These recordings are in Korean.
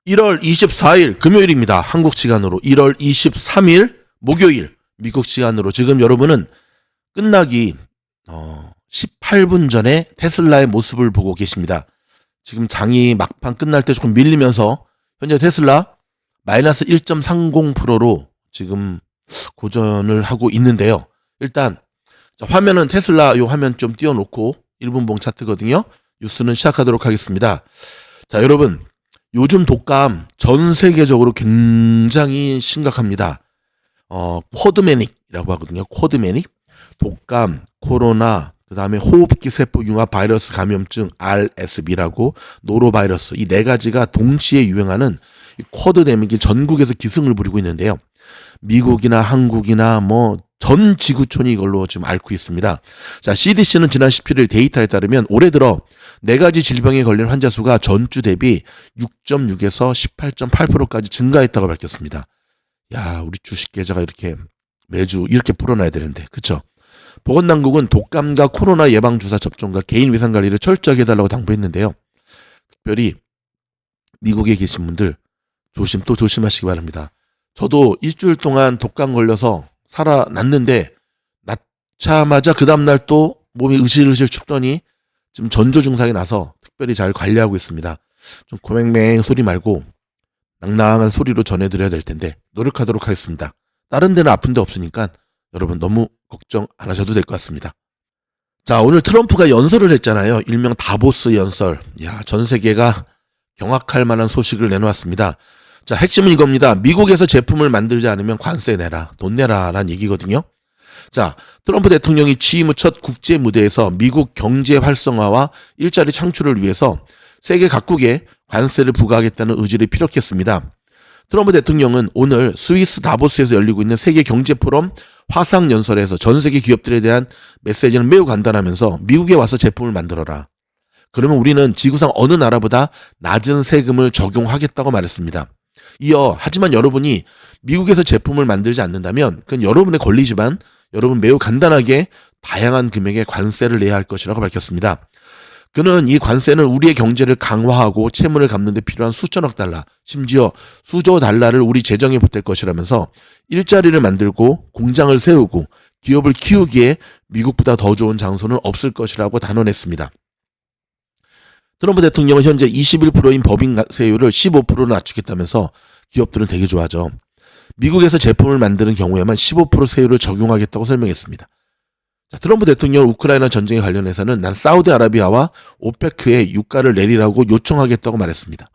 1월 24일 금요일입니다. 한국 시간으로 1월 23일 목요일 미국 시간으로 지금 여러분은 끝나기 18분 전에 테슬라의 모습을 보고 계십니다. 지금 장이 막판 끝날 때 조금 밀리면서 현재 테슬라 마이너스 1.30%로 지금 고전을 하고 있는데요. 일단 화면은 테슬라 요 화면 좀 띄워놓고 1분봉 차트거든요. 뉴스는 시작하도록 하겠습니다. 자, 여러분 요즘 독감 전 세계적으로 굉장히 심각합니다. 쿼드매닉이라고 하거든요. 쿼드매닉, 독감, 코로나, 그 다음에 호흡기 세포 융합 바이러스 감염증 RSV라고 노로바이러스 이 네 가지가 동시에 유행하는 쿼드데믹이 전국에서 기승을 부리고 있는데요. 미국이나 한국이나 전 지구촌이 이걸로 지금 앓고 있습니다. 자, CDC는 지난 17일 데이터에 따르면 올해 들어 네 가지 질병에 걸린 환자 수가 전주 대비 6.6에서 18.8%까지 증가했다고 밝혔습니다. 야, 우리 주식 계좌가 이렇게 매주 이렇게 불어나야 되는데, 그쵸? 보건당국은 독감과 코로나 예방주사 접종과 개인 위생관리를 철저하게 해달라고 당부했는데요. 특별히 미국에 계신 분들 조심하시기 바랍니다. 저도 일주일 동안 독감 걸려서 살아났는데 낳자마자 그 다음날 또 몸이 으실으실 춥더니 지금 전조 증상이 나서 특별히 잘 관리하고 있습니다. 좀 고맹맹 소리 말고 낭낭한 소리로 전해드려야 될 텐데 노력하도록 하겠습니다. 다른 데는 아픈 데 없으니까 여러분 너무 걱정 안 하셔도 될 것 같습니다. 자, 오늘 트럼프가 연설을 했잖아요. 일명 다보스 연설. 야, 전 세계가 경악할 만한 소식을 내놓았습니다. 자, 핵심은 이겁니다. 미국에서 제품을 만들지 않으면 관세 내라, 돈 내라 라는 얘기거든요. 자, 트럼프 대통령이 취임 후 첫 국제 무대에서 미국 경제 활성화와 일자리 창출을 위해서 세계 각국에 관세를 부과하겠다는 의지를 피력했습니다. 트럼프 대통령은 오늘 스위스 다보스에서 열리고 있는 세계 경제 포럼 화상 연설에서 전 세계 기업들에 대한 메시지는 매우 간단하면서 미국에 와서 제품을 만들어라. 그러면 우리는 지구상 어느 나라보다 낮은 세금을 적용하겠다고 말했습니다. 이어 하지만 여러분이 미국에서 제품을 만들지 않는다면 그건 여러분의 권리지만 여러분 매우 간단하게 다양한 금액의 관세를 내야 할 것이라고 밝혔습니다. 그는 이 관세는 우리의 경제를 강화하고 채무를 갚는 데 필요한 수천억 달러, 심지어 수조 달러를 우리 재정에 보탤 것이라면서 일자리를 만들고 공장을 세우고 기업을 키우기에 미국보다 더 좋은 장소는 없을 것이라고 단언했습니다. 트럼프 대통령은 현재 21%인 법인세율을 15%로 낮추겠다면서 기업들은 되게 좋아하죠. 미국에서 제품을 만드는 경우에만 15% 세율을 적용하겠다고 설명했습니다. 자, 트럼프 대통령은 우크라이나 전쟁에 관련해서는 난 사우디아라비아와 오페크에 유가를 내리라고 요청하겠다고 말했습니다.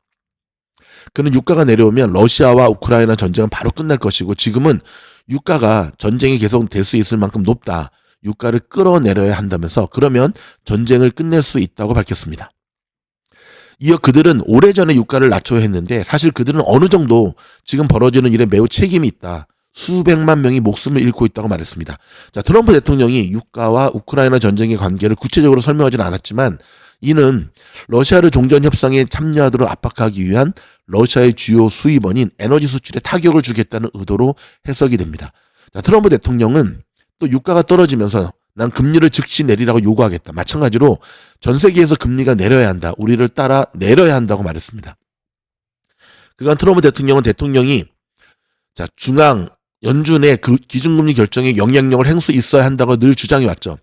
그는 유가가 내려오면 러시아와 우크라이나 전쟁은 바로 끝날 것이고 지금은 유가가 전쟁이 계속 될 수 있을 만큼 높다. 유가를 끌어내려야 한다면서 그러면 전쟁을 끝낼 수 있다고 밝혔습니다. 이어 그들은 오래전에 유가를 낮춰야 했는데 사실 그들은 어느 정도 지금 벌어지는 일에 매우 책임이 있다. 수백만 명이 목숨을 잃고 있다고 말했습니다. 자, 트럼프 대통령이 유가와 우크라이나 전쟁의 관계를 구체적으로 설명하지는 않았지만 이는 러시아를 종전협상에 참여하도록 압박하기 위한 러시아의 주요 수입원인 에너지 수출에 타격을 주겠다는 의도로 해석이 됩니다. 자, 트럼프 대통령은 또 유가가 떨어지면서 난 금리를 즉시 내리라고 요구하겠다. 마찬가지로 전 세계에서 금리가 내려야 한다. 우리를 따라 내려야 한다고 말했습니다. 그간 트럼프 대통령은 대통령이 중앙 연준의 그 기준금리 결정에 영향력을 행수 있어야 한다고 늘 주장해왔죠.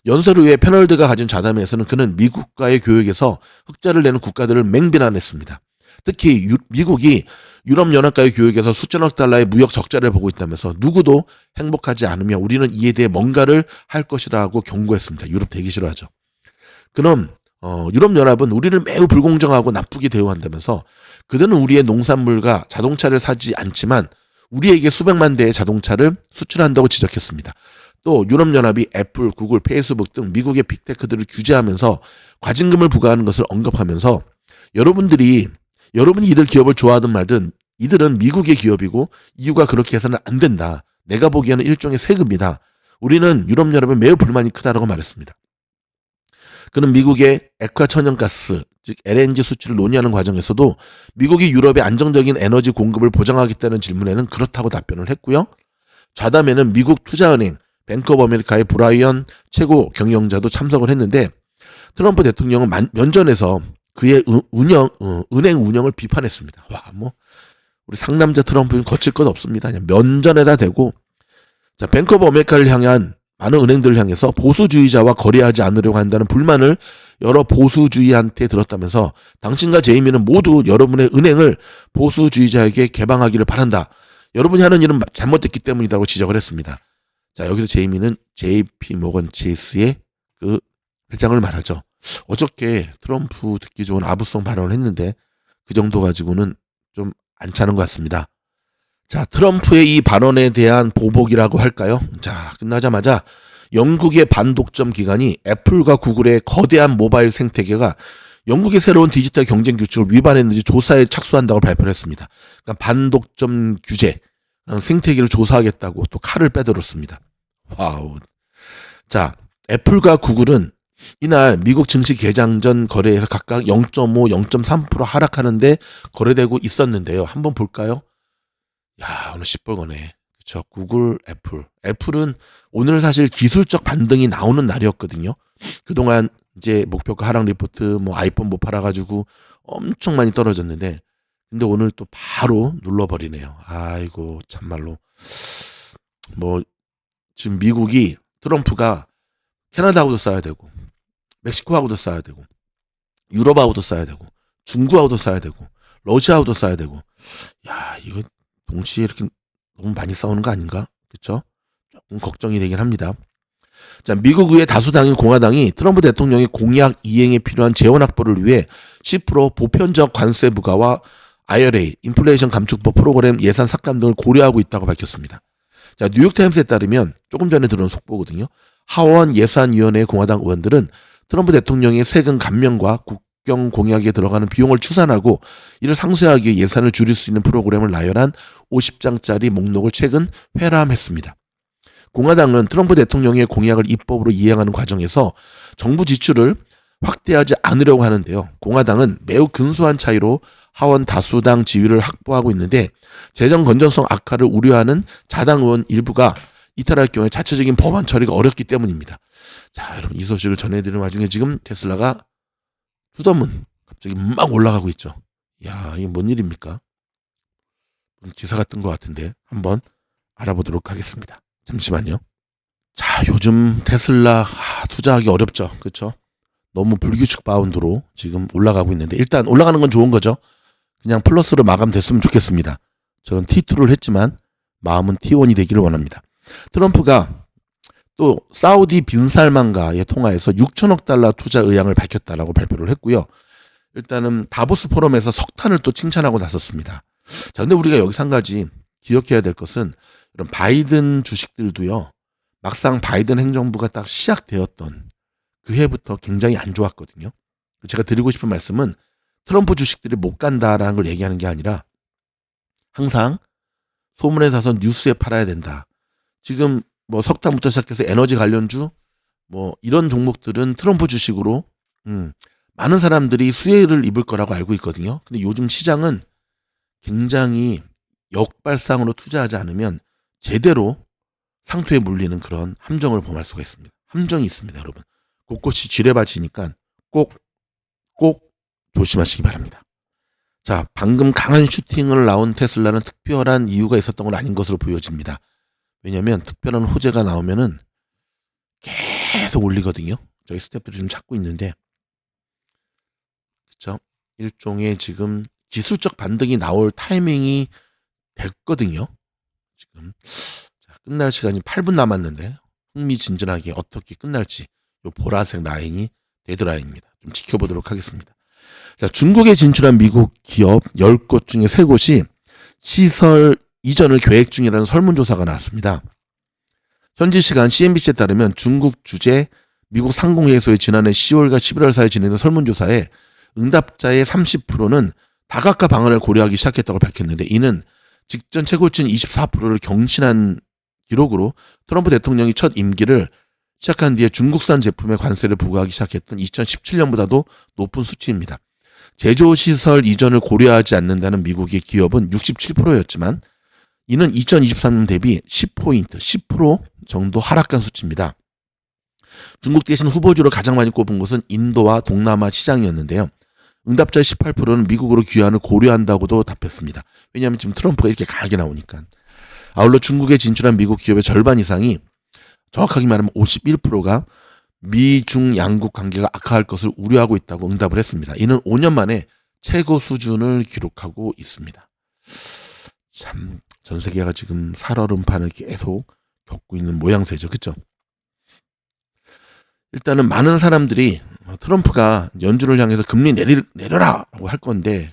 연설 후에 패널들과 가진 자담회에서는 그는 미국과의 교역에서 흑자를 내는 국가들을 맹비난했습니다. 특히 미국이 유럽연합과의 교역에서 수천억 달러의 무역 적자를 보고 있다면서 누구도 행복하지 않으며 우리는 이에 대해 뭔가를 할 것이라고 경고했습니다. 유럽 되게 싫어하죠. 그럼 유럽연합은 우리를 매우 불공정하고 나쁘게 대우한다면서 그들은 우리의 농산물과 자동차를 사지 않지만 우리에게 수백만 대의 자동차를 수출한다고 지적했습니다. 또 유럽연합이 애플, 구글, 페이스북 등 미국의 빅테크들을 규제하면서 과징금을 부과하는 것을 언급하면서 여러분이 이들 기업을 좋아하든 말든 이들은 미국의 기업이고 이유가 그렇게 해서는 안 된다. 내가 보기에는 일종의 세금이다. 우리는 유럽연합에 매우 불만이 크다라고 말했습니다. 그는 미국의 액화 천연가스, 즉 LNG 수출을 논의하는 과정에서도 미국이 유럽의 안정적인 에너지 공급을 보장하겠다는 질문에는 그렇다고 답변을 했고요. 좌담에는 미국 투자은행 뱅크 오브 아메리카의 브라이언 최고 경영자도 참석을 했는데 트럼프 대통령은 면전에서 그의 은행 운영을 비판했습니다. 와, 뭐 우리 상남자 트럼프는 거칠 것 없습니다. 그냥 면전에다 대고, 자, 뱅크 오브 아메리카를 향한 많은 은행들을 향해서 보수주의자와 거래하지 않으려고 한다는 불만을 여러 보수주의한테 들었다면서, 당신과 제이미는 모두 여러분의 은행을 보수주의자에게 개방하기를 바란다. 여러분이 하는 일은 잘못됐기 때문이라고 지적을 했습니다. 자, 여기서 제이미는 JP 모건 체이스의 그 회장을 말하죠. 어저께 트럼프 듣기 좋은 아부성 발언을 했는데 그 정도 가지고는 좀 안 차는 것 같습니다. 자, 트럼프의 이 발언에 대한 보복이라고 할까요? 자, 끝나자마자 영국의 반독점 기관이 애플과 구글의 거대한 모바일 생태계가 영국의 새로운 디지털 경쟁 규칙을 위반했는지 조사에 착수한다고 발표를 했습니다. 그러니까 반독점 규제, 생태계를 조사하겠다고 또 칼을 빼들었습니다. 와우. 자, 애플과 구글은 이날 미국 증시 개장 전 거래에서 각각 0.5, 0.3% 하락하는데 거래되고 있었는데요. 한번 볼까요? 야, 오늘 시뻘거네. 그쵸. 구글, 애플은 오늘 사실 기술적 반등이 나오는 날이었거든요. 그동안 이제 목표가 하락 리포트, 뭐 아이폰 못 팔아가지고 엄청 많이 떨어졌는데, 근데 오늘 또 바로 눌러버리네요. 아이고, 참말로. 뭐, 지금 미국이, 트럼프가 캐나다하고도 싸야 되고, 멕시코하고도 싸야 되고, 유럽하고도 싸야 되고, 중국하고도 싸야 되고, 러시아하고도 싸야 되고, 야, 이거 동시에 이렇게 너무 많이 싸우는 거 아닌가? 그쵸? 조금 걱정이 되긴 합니다. 자, 미국 의회 다수당인 공화당이 트럼프 대통령의 공약 이행에 필요한 재원 확보를 위해 10% 보편적 관세 부과와 IRA, 인플레이션 감축법 프로그램 예산 삭감 등을 고려하고 있다고 밝혔습니다. 자, 뉴욕타임스에 따르면 조금 전에 들어온 속보거든요. 하원 예산위원회 공화당 의원들은 트럼프 대통령의 세금 감면과 국경 공약에 들어가는 비용을 추산하고 이를 상쇄하기 위해 예산을 줄일 수 있는 프로그램을 나열한 50장짜리 목록을 최근 회람했습니다. 공화당은 트럼프 대통령의 공약을 입법으로 이행하는 과정에서 정부 지출을 확대하지 않으려고 하는데요. 공화당은 매우 근소한 차이로 하원 다수당 지위를 확보하고 있는데 재정 건전성 악화를 우려하는 자당 의원 일부가 이탈할 경우에 자체적인 법안 처리가 어렵기 때문입니다. 자, 여러분, 이 소식을 전해드리는 와중에 지금 테슬라가 투더문 갑자기 막 올라가고 있죠. 야, 이게 뭔 일입니까? 기사가 뜬 것 같은데 한번 알아보도록 하겠습니다. 잠시만요. 자, 요즘 테슬라 투자하기 어렵죠. 그렇죠? 너무 불규칙 바운드로 지금 올라가고 있는데, 일단 올라가는 건 좋은 거죠. 그냥 플러스로 마감됐으면 좋겠습니다. 저는 T2를 했지만 마음은 T1이 되기를 원합니다. 트럼프가 또 사우디 빈살만과의 통화에서 6천억 달러 투자 의향을 밝혔다라고 발표를 했고요. 일단은 다보스 포럼에서 석탄을 또 칭찬하고 나섰습니다. 자, 근데 우리가 여기서 한 가지 기억해야 될 것은, 이런 바이든 주식들도요, 막상 바이든 행정부가 딱 시작되었던 그 해부터 굉장히 안 좋았거든요. 제가 드리고 싶은 말씀은 트럼프 주식들이 못 간다라는 걸 얘기하는 게 아니라 항상 소문에 사서 뉴스에 팔아야 된다. 지금 뭐 석탄부터 시작해서 에너지 관련주 뭐 이런 종목들은 트럼프 주식으로 많은 사람들이 수혜를 입을 거라고 알고 있거든요. 근데 요즘 시장은 굉장히 역발상으로 투자하지 않으면 제대로 상투에 물리는 그런 함정을 범할 수가 있습니다. 함정이 있습니다, 여러분. 곳곳이 지뢰밭이니까 꼭 조심하시기 바랍니다. 자, 방금 강한 슈팅을 나온 테슬라는 특별한 이유가 있었던 건 아닌 것으로 보여집니다. 왜냐하면 특별한 호재가 나오면은 계속 올리거든요. 저희 스태프들이 지금 찾고 있는데, 그쵸? 일종의 지금 기술적 반등이 나올 타이밍이 됐거든요. 지금 자, 끝날 시간이 8분 남았는데 흥미진진하게 어떻게 끝날지 요 보라색 라인이 데드라인입니다. 좀 지켜보도록 하겠습니다. 자, 중국에 진출한 미국 기업 10곳 중에 3곳이 시설 이전을 계획 중이라는 설문조사가 나왔습니다. 현지 시간 CNBC에 따르면 중국 주재 미국 상공회의소의 지난해 10월과 11월 사이에 진행된 설문조사에 응답자의 30%는 다각화 방안을 고려하기 시작했다고 밝혔는데, 이는 직전 최고치인 24%를 경신한 기록으로 트럼프 대통령이 첫 임기를 시작한 뒤에 중국산 제품에 관세를 부과하기 시작했던 2017년보다도 높은 수치입니다. 제조시설 이전을 고려하지 않는다는 미국의 기업은 67%였지만 이는 2023년 대비 10포인트, 10% 정도 하락한 수치입니다. 중국 대신 후보주로 가장 많이 꼽은 곳은 인도와 동남아 시장이었는데요. 응답자의 18%는 미국으로 귀환을 고려한다고도 답했습니다. 왜냐하면 지금 트럼프가 이렇게 강하게 나오니까. 아울러 중국에 진출한 미국 기업의 절반 이상이, 정확하게 말하면 51%가 미중 양국 관계가 악화할 것을 우려하고 있다고 응답을 했습니다. 이는 5년 만에 최고 수준을 기록하고 있습니다. 참, 전 세계가 지금 살얼음판을 계속 겪고 있는 모양새죠. 그렇죠? 일단은 많은 사람들이 트럼프가 연준을 향해서 금리 내려라라고 할 건데,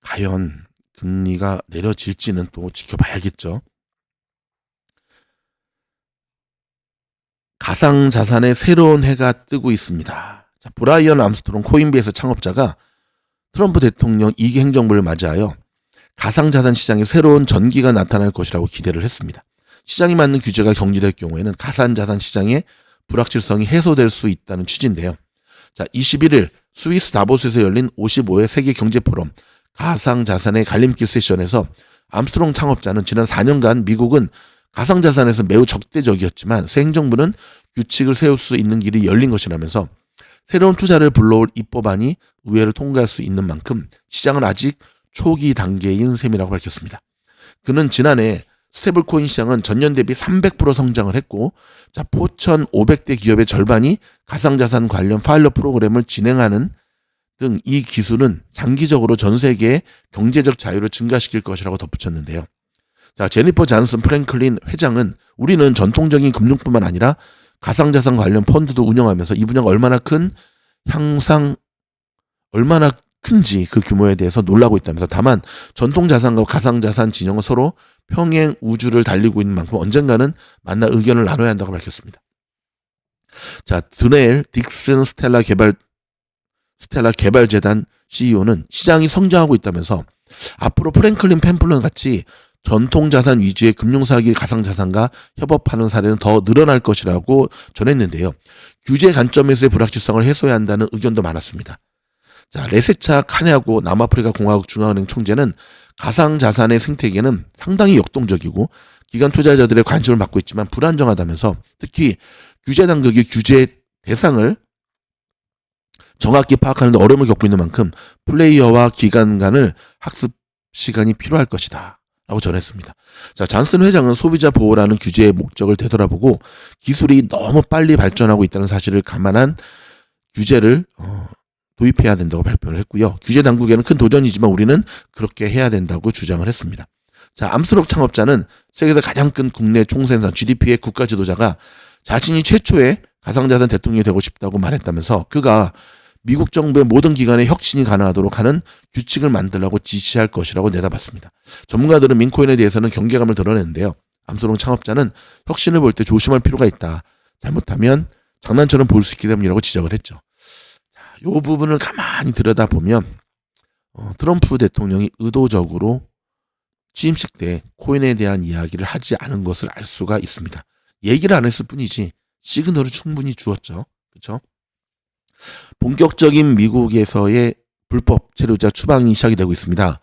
과연 금리가 내려질지는 또 지켜봐야겠죠. 가상자산의 새로운 해가 뜨고 있습니다. 자, 브라이언 암스트롱 코인베이스 창업자가 트럼프 대통령 2기 행정부를 맞이하여 가상자산 시장에 새로운 전기가 나타날 것이라고 기대를 했습니다. 시장이 맞는 규제가 경지될 경우에는 가상자산 시장의 불확실성이 해소될 수 있다는 취지인데요. 자, 21일 스위스 다보스에서 열린 55회 세계 경제 포럼 가상자산의 갈림길 세션에서 암스트롱 창업자는 지난 4년간 미국은 가상자산에서 매우 적대적이었지만 새 행정부는 규칙을 세울 수 있는 길이 열린 것이라면서 새로운 투자를 불러올 입법안이 의회를 통과할 수 있는 만큼 시장은 아직 초기 단계인 셈이라고 밝혔습니다. 그는 지난해 스테이블코인 시장은 전년 대비 300% 성장을 했고, 자, 4,500대 기업의 절반이 가상자산 관련 파일럿 프로그램을 진행하는 등 이 기술은 장기적으로 전 세계의 경제적 자유를 증가시킬 것이라고 덧붙였는데요. 자, 제니퍼 잔슨 프랭클린 회장은 우리는 전통적인 금융뿐만 아니라 가상자산 관련 펀드도 운영하면서 이 분야가 얼마나 큰지 그 규모에 대해서 놀라고 있다면서, 다만 전통자산과 가상자산 진영은 서로 평행 우주를 달리고 있는 만큼 언젠가는 만나 의견을 나눠야 한다고 밝혔습니다. 자, 드네일 딕슨 스텔라 개발재단 CEO는 시장이 성장하고 있다면서 앞으로 프랭클린 펜플런 같이 전통자산 위주의 금융사기 가상자산과 협업하는 사례는 더 늘어날 것이라고 전했는데요. 규제 관점에서의 불확실성을 해소해야 한다는 의견도 많았습니다. 자, 레세차 카냐고 남아프리카 공화국 중앙은행 총재는 가상자산의 생태계는 상당히 역동적이고 기관 투자자들의 관심을 받고 있지만 불안정하다면서, 특히 규제 당국이 규제 대상을 정확히 파악하는 데 어려움을 겪고 있는 만큼 플레이어와 기관 간을 학습 시간이 필요할 것이다 라고 전했습니다. 자, 잔슨 회장은 소비자 보호라는 규제의 목적을 되돌아보고 기술이 너무 빨리 발전하고 있다는 사실을 감안한 규제를 도입해야 된다고 발표를 했고요. 규제 당국에는 큰 도전이지만 우리는 그렇게 해야 된다고 주장을 했습니다. 자, 암스트롱 창업자는 세계에서 가장 큰 국내 총생산 GDP의 국가 지도자가 자신이 최초의 가상자산 대통령이 되고 싶다고 말했다면서 그가 미국 정부의 모든 기관에 혁신이 가능하도록 하는 규칙을 만들라고 지시할 것이라고 내다봤습니다. 전문가들은 민코인에 대해서는 경계감을 드러냈는데요. 암스트롱 창업자는 혁신을 볼 때 조심할 필요가 있다. 잘못하면 장난처럼 보일 수 있기 때문이라고 지적을 했죠. 자, 이 부분을 가만히 들여다보면 트럼프 대통령이 의도적으로 취임식 때 코인에 대한 이야기를 하지 않은 것을 알 수가 있습니다. 얘기를 안 했을 뿐이지 시그널을 충분히 주었죠. 그렇죠? 본격적인 미국에서의 불법 체류자 추방이 시작이 되고 있습니다.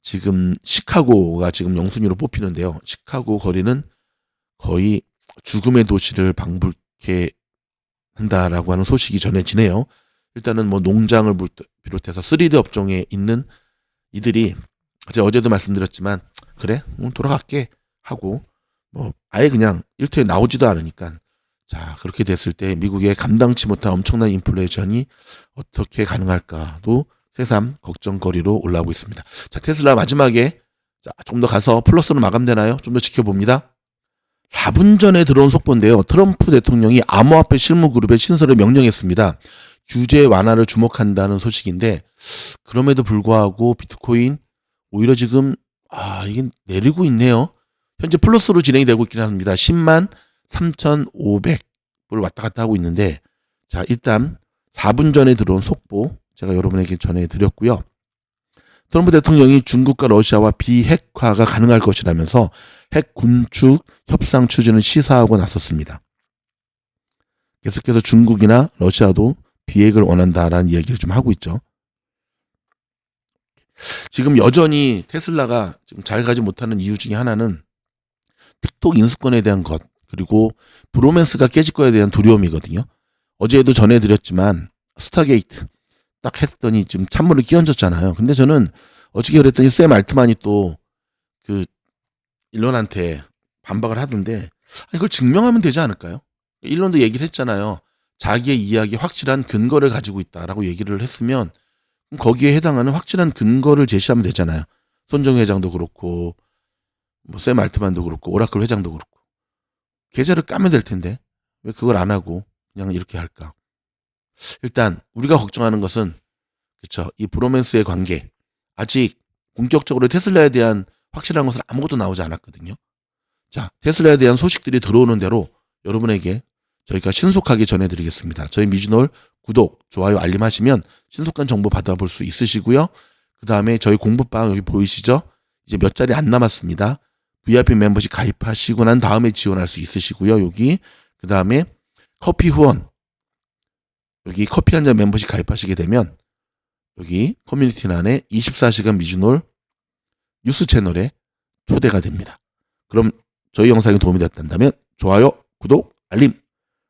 지금 시카고가 지금 영순위로 뽑히는데요. 시카고 거리는 거의 죽음의 도시를 방불케 한다라고 하는 소식이 전해지네요. 일단은 뭐 농장을 비롯해서 3D 업종에 있는 이들이 제가 어제도 말씀드렸지만 그래 돌아갈게 하고 뭐 아예 그냥 일터에 나오지도 않으니까, 자, 그렇게 됐을 때 미국의 감당치 못한 엄청난 인플레이션이 어떻게 가능할까도 새삼 걱정거리로 올라오고 있습니다. 자, 테슬라 마지막에 좀 더 가서 플러스로 마감되나요? 좀 더 지켜봅니다. 4분 전에 들어온 속보인데요. 트럼프 대통령이 암호화폐 실무그룹의 신설을 명령했습니다. 규제 완화를 주목한다는 소식인데, 그럼에도 불구하고 비트코인 오히려 지금 이게 내리고 있네요. 현재 플러스로 진행이 되고 있긴 합니다. 10만 3,500불 왔다 갔다 하고 있는데, 자, 일단 4분 전에 들어온 속보 제가 여러분에게 전해드렸고요. 트럼프 대통령이 중국과 러시아와 비핵화가 가능할 것이라면서 핵 군축 협상 추진을 시사하고 나섰습니다. 계속해서 중국이나 러시아도 비핵을 원한다라는 이야기를 좀 하고 있죠. 지금 여전히 테슬라가 지금 잘 가지 못하는 이유 중에 하나는 틱톡 인수권에 대한 것, 그리고 브로맨스가 깨질 거에 대한 두려움이거든요. 어제도 전해드렸지만 스타게이트, 딱 했더니 지금 찬물을 끼얹었잖아요. 근데 저는 어떻게 그랬더니 샘 알트만이 또 그 일론한테 반박을 하던데 이걸 증명하면 되지 않을까요? 일론도 얘기를 했잖아요. 자기의 이야기에 확실한 근거를 가지고 있다라고 얘기를 했으면 거기에 해당하는 확실한 근거를 제시하면 되잖아요. 손정 회장도 그렇고 뭐 샘 알트만도 그렇고 오라클 회장도 그렇고 계좌를 까면 될 텐데 왜 그걸 안 하고 그냥 이렇게 할까? 일단 우리가 걱정하는 것은 그렇죠. 이 브로맨스의 관계 아직 본격적으로 테슬라에 대한 확실한 것은 아무것도 나오지 않았거든요. 자, 테슬라에 대한 소식들이 들어오는 대로 여러분에게 저희가 신속하게 전해드리겠습니다. 저희 미주놀 구독, 좋아요, 알림하시면 신속한 정보 받아볼 수 있으시고요. 그 다음에 저희 공부방 여기 보이시죠? 이제 몇 자리 안 남았습니다. VIP 멤버십 가입하시고 난 다음에 지원할 수 있으시고요. 여기 그 다음에 커피 후원 여기 커피 한 잔 멤버십 가입하시게 되면 여기 커뮤니티란에 24시간 미주놀 뉴스 채널에 초대가 됩니다. 그럼 저희 영상이 도움이 됐다면 좋아요, 구독, 알림,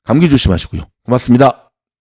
감기 조심하시고요. 고맙습니다.